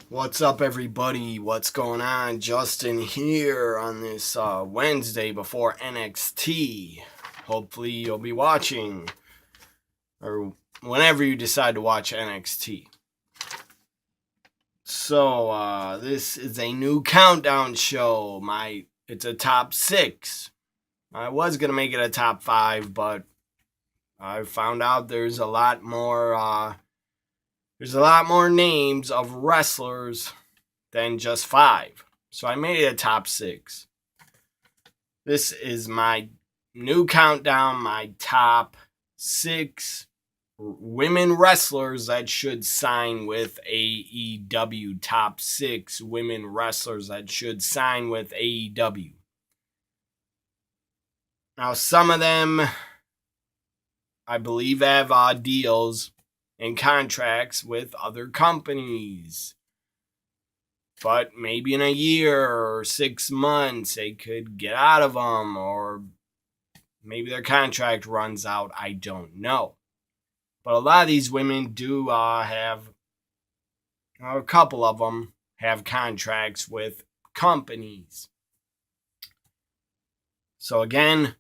What's up, everybody? What's going on? Justin here on this Wednesday before NXT. Hopefully, you'll be watching or whenever you decide to watch NXT. So, this is a new countdown show. It's a top 6. I was gonna make it a top 5, but I found out there's a lot more. There's a lot more names of wrestlers than just 5. So I made it a top 6. This is my new countdown, my top 6 women wrestlers that should sign with AEW. Top 6 women wrestlers that should sign with AEW. Now, some of them, I believe, have deals and contracts with other companies. But maybe in a year or 6 months, they could get out of them, or maybe their contract runs out. I don't know. But a lot of these women do have, a couple of them have contracts with companies. So again,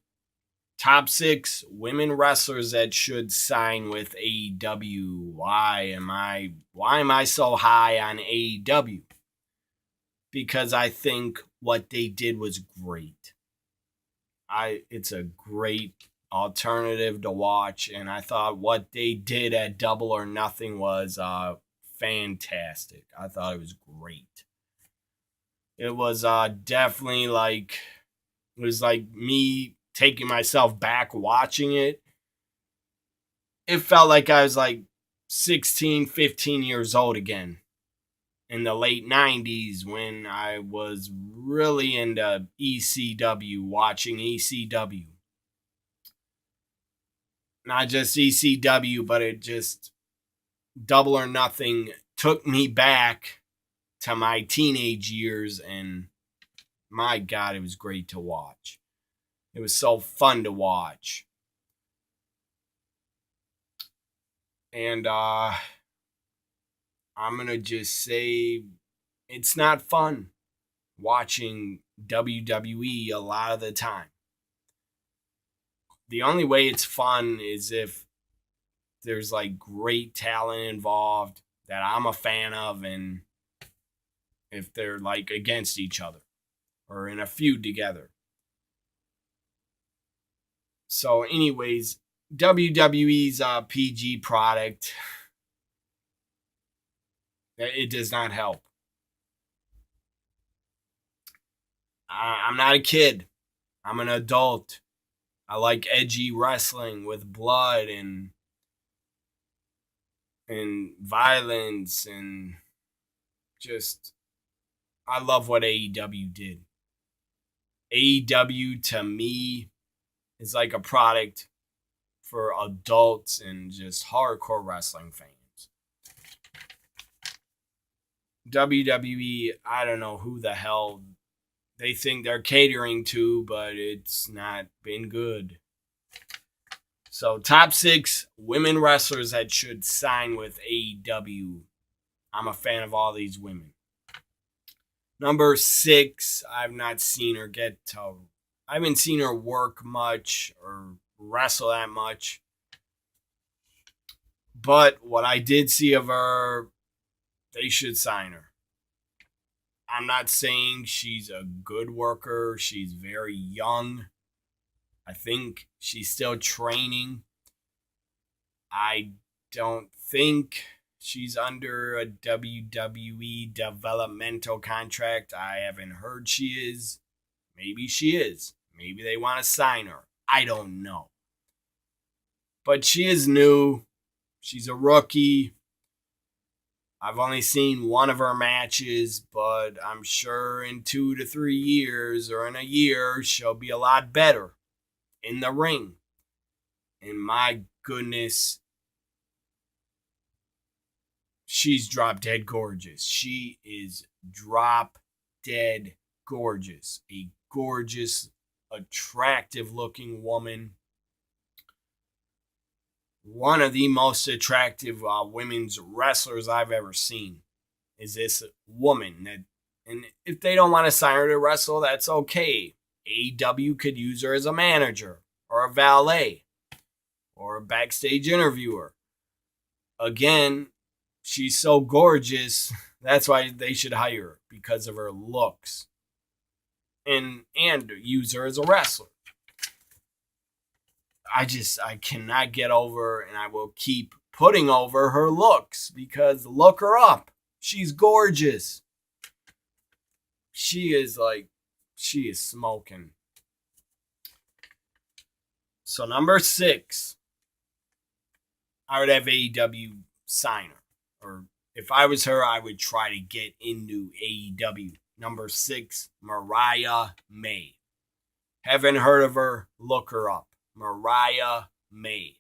top 6 women wrestlers that should sign with AEW. Why am I so high on AEW? Because I think what they did was great. It's a great alternative to watch, and I thought what they did at Double or Nothing was fantastic. I thought it was great. It was definitely it was like me taking myself back watching it. It felt like I was like 16, 15 years old again. In the late 90s, when I was really into ECW, watching ECW. Not just ECW, but it just, Double or Nothing took me back to my teenage years, and my God, it was great to watch. It was so fun to watch. And I'm going to just say it's not fun watching WWE a lot of the time. The only way it's fun is if there's like great talent involved that I'm a fan of, and if they're like against each other or in a feud together. So anyways, WWE's PG product, it does not help. I'm not a kid. I'm an adult. I like edgy wrestling with blood and violence, and just, I love what AEW did. AEW to me is like a product for adults and just hardcore wrestling fans. WWE, I don't know who the hell they think they're catering to, but it's not been good. So, top 6 women wrestlers that should sign with AEW. I'm a fan of all these women. Number 6, I haven't seen her work much or wrestle that much. But what I did see of her, they should sign her. I'm not saying she's a good worker. She's very young. I think she's still training. I don't think she's under a WWE developmental contract. I haven't heard she is. Maybe she is. Maybe they want to sign her. I don't know. But she is new. She's a rookie. I've only seen one of her matches, but I'm sure in 2 to 3 years or in a year, she'll be a lot better in the ring. And my goodness, she's drop dead gorgeous. She is drop dead gorgeous. A gorgeous, attractive looking woman. One of the most attractive women's wrestlers I've ever seen. is this woman that, and if they don't want to sign her to wrestle, that's okay. AEW could use her as a manager or a valet or a backstage interviewer. Again, she's so gorgeous. That's why they should hire her, because of her looks. And use her as a wrestler. I cannot get over, and I will keep putting over her looks, because look her up. She's gorgeous. She is smoking. So number 6, I would have AEW sign her. Or if I was her, I would try to get into AEW. Number 6, Mariah May. Haven't heard of her? Look her up. Mariah May.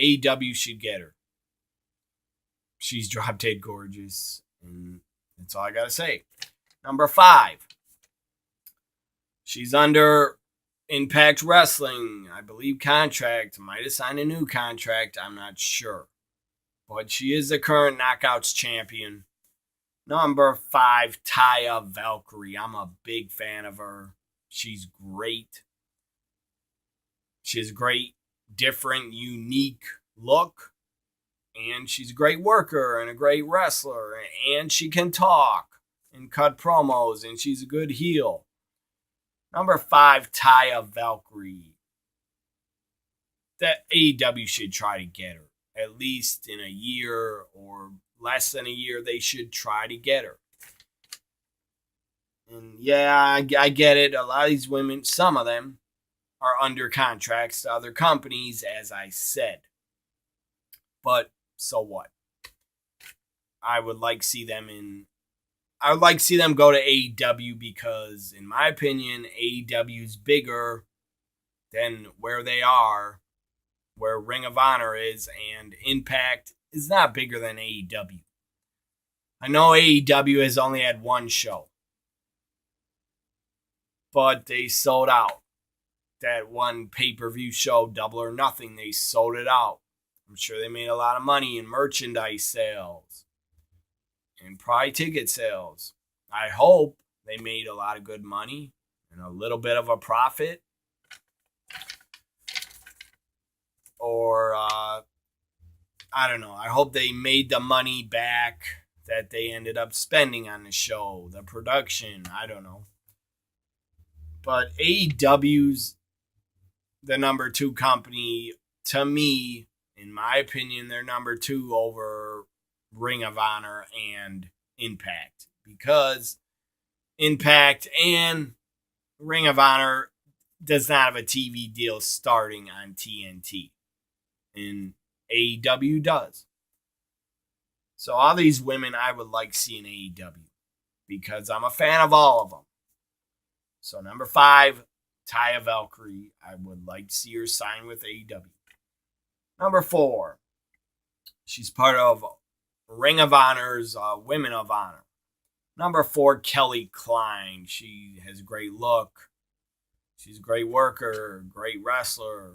AEW should get her. She's drop dead gorgeous. And that's all I got to say. Number 5. She's under Impact Wrestling, I believe, contract. Might have signed a new contract. I'm not sure. But she is the current Knockouts champion. Number 5, Taya Valkyrie. I'm a big fan of her. She's great. She has a great, different, unique look. And she's a great worker and a great wrestler. And she can talk and cut promos. And she's a good heel. Number 5, Taya Valkyrie. That AEW should try to get her. At least in a year or less than a year, they should try to get her. And yeah, I get it. A lot of these women, some of them, are under contracts to other companies, as I said. But so what? I would like to see them go to AEW, because, in my opinion, AEW is bigger than where they are, where Ring of Honor is, and Impact is not bigger than AEW. I know AEW has only had one show, but they sold out. That one pay-per-view show, Double or Nothing, they sold it out. I'm sure they made a lot of money in merchandise sales and probably ticket sales. I hope they made a lot of good money and a little bit of a profit. Or, I don't know. I hope they made the money back that they ended up spending on the show, the production. I don't know. But AEW's the number 2 company. To me, in my opinion, they're number 2 over Ring of Honor and Impact. Because Impact and Ring of Honor does not have a TV deal starting on TNT. And AEW does. So all these women I would like to see in AEW, because I'm a fan of all of them. So number 5, Taya Valkyrie. I would like to see her sign with AEW. Number 4, she's part of Ring of Honor's Women of Honor. Number 4, Kelly Klein. She has a great look. She's a great worker, great wrestler.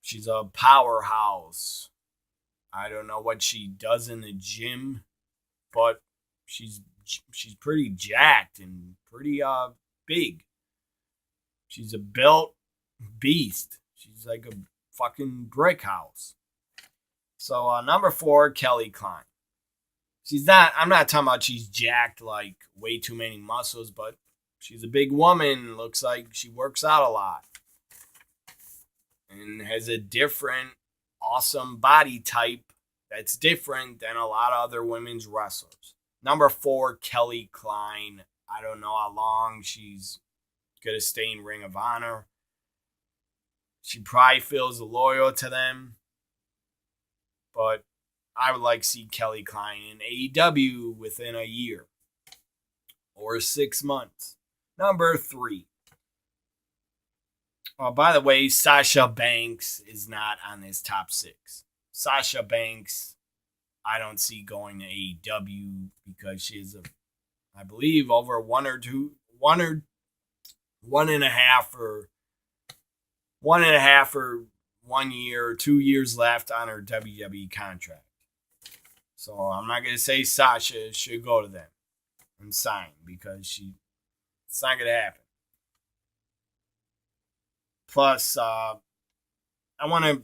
She's a powerhouse. I don't know what she does in the gym, but she's pretty jacked and pretty big. She's a built beast. She's like a fucking brick house. So number 4, Kelly Klein. I'm not talking about she's jacked like way too many muscles, but she's a big woman. Looks like she works out a lot. And has a different, awesome body type that's different than a lot of other women's wrestlers. Number 4, Kelly Klein. I don't know how long she's going to stay in Ring of Honor. She probably feels loyal to them. But I would like to see Kelly Klein in AEW within a year or 6 months. Number 3. Oh, by the way, Sasha Banks is not on this top 6. Sasha Banks, I don't see going to AEW, because she is, I believe, over 1.5 or 1 year or 2 years left on her WWE contract. So I'm not going to say Sasha should go to them and sign because it's not going to happen. Plus, I want to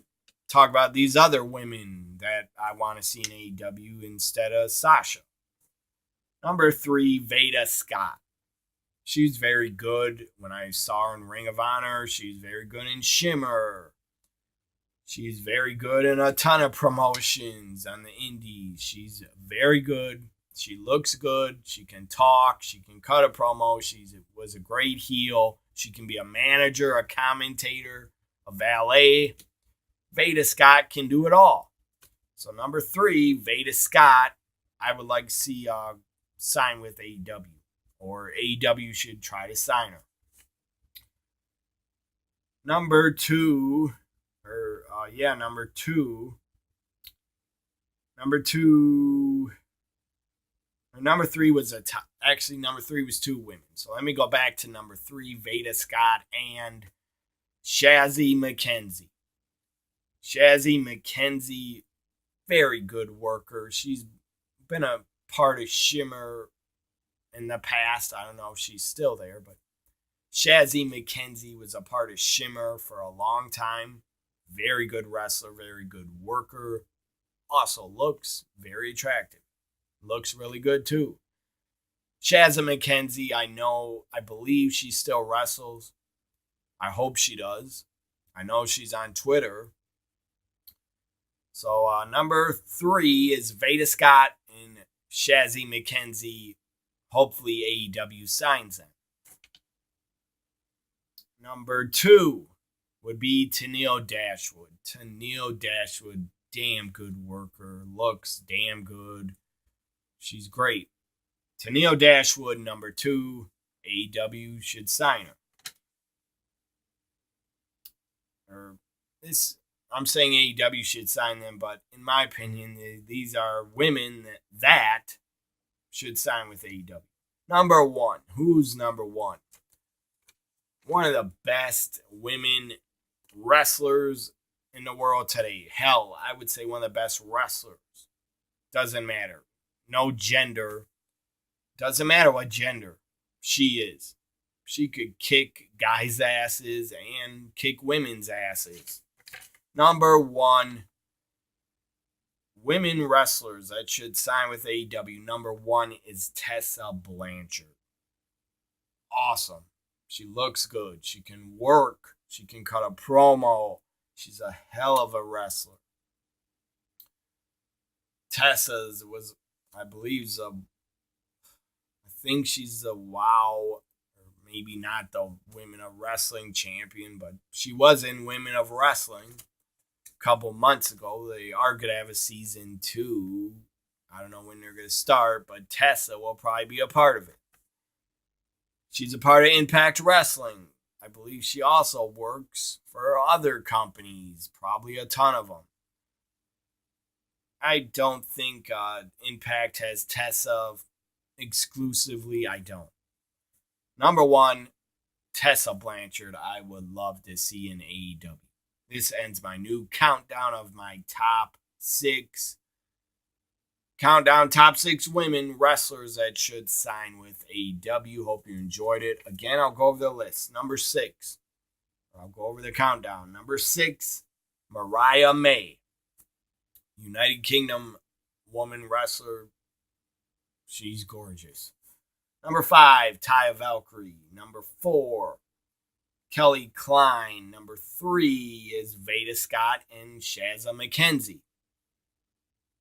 talk about these other women that I want to see in AEW instead of Sasha. Number 3, Veda Scott. She's very good. When I saw her in Ring of Honor, she's very good in Shimmer. She's very good in a ton of promotions on the indies. She's very good. She looks good. She can talk. She can cut a promo. She was a great heel. She can be a manager, a commentator, a valet. Veda Scott can do it all. So number 3, Veda Scott, I would like to see sign with AEW. Or AEW should try to sign her. Number 2, number 2. Number 3 was number 3 was 2 women. So let me go back to number 3, Veda Scott and Shazzy McKenzie. Shazzy McKenzie, very good worker. She's been a part of Shimmer in the past. I don't know if she's still there, but Shazzy McKenzie was a part of Shimmer for a long time. Very good wrestler, very good worker. Also looks very attractive. Looks really good too. Shazza McKenzie, I believe she still wrestles. I hope she does. I know she's on Twitter. So number 3 is Veda Scott and Shazzy McKenzie. Hopefully AEW signs them. Number 2 would be Tenille Dashwood. Tenille Dashwood, damn good worker. Looks damn good. She's great. Tenille Dashwood, number 2. AEW should sign her. I'm saying AEW should sign them, but in my opinion, these are women that should sign with AEW. Number 1. Who's number 1? One of the best women wrestlers in the world today. Hell, I would say one of the best wrestlers. Doesn't matter. No gender. Doesn't matter what gender she is. She could kick guys' asses and kick women's asses. Number 1, women wrestlers that should sign with AEW. Number 1 is Tessa Blanchard. Awesome. She looks good. She can work. She can cut a promo. She's a hell of a wrestler. Tessa's was, I think she's the WOW, or maybe not the Women of Wrestling champion, but she was in Women of Wrestling a couple months ago. They are going to have a season 2. I don't know when they're going to start, but Tessa will probably be a part of it. She's a part of Impact Wrestling. I believe she also works for other companies, probably a ton of them. I don't think Impact has Tessa exclusively. I don't. Number 1, Tessa Blanchard, I would love to see in AEW. This ends my new countdown of my top 6. Countdown top 6 women wrestlers that should sign with AEW. Hope you enjoyed it. Again, I'll go over the list. Number 6. I'll go over the countdown. Number 6, Mariah May. United Kingdom woman wrestler. She's gorgeous. Number 5, Taya Valkyrie. Number 4, Kelly Klein. Number 3 is Veda Scott and Shazza McKenzie.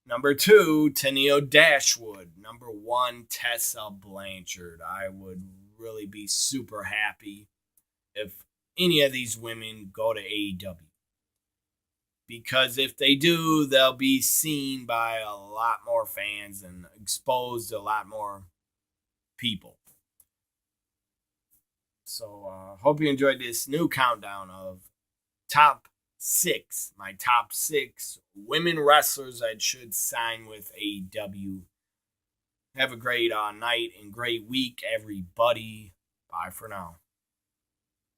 Number 2, Tenille Dashwood. Number 1, Tessa Blanchard. I would really be super happy if any of these women go to AEW. Because if they do, they'll be seen by a lot more fans and exposed to a lot more people. So, hope you enjoyed this new countdown of top 6. My top 6 women wrestlers that should sign with AEW. Have a great night and great week, everybody. Bye for now.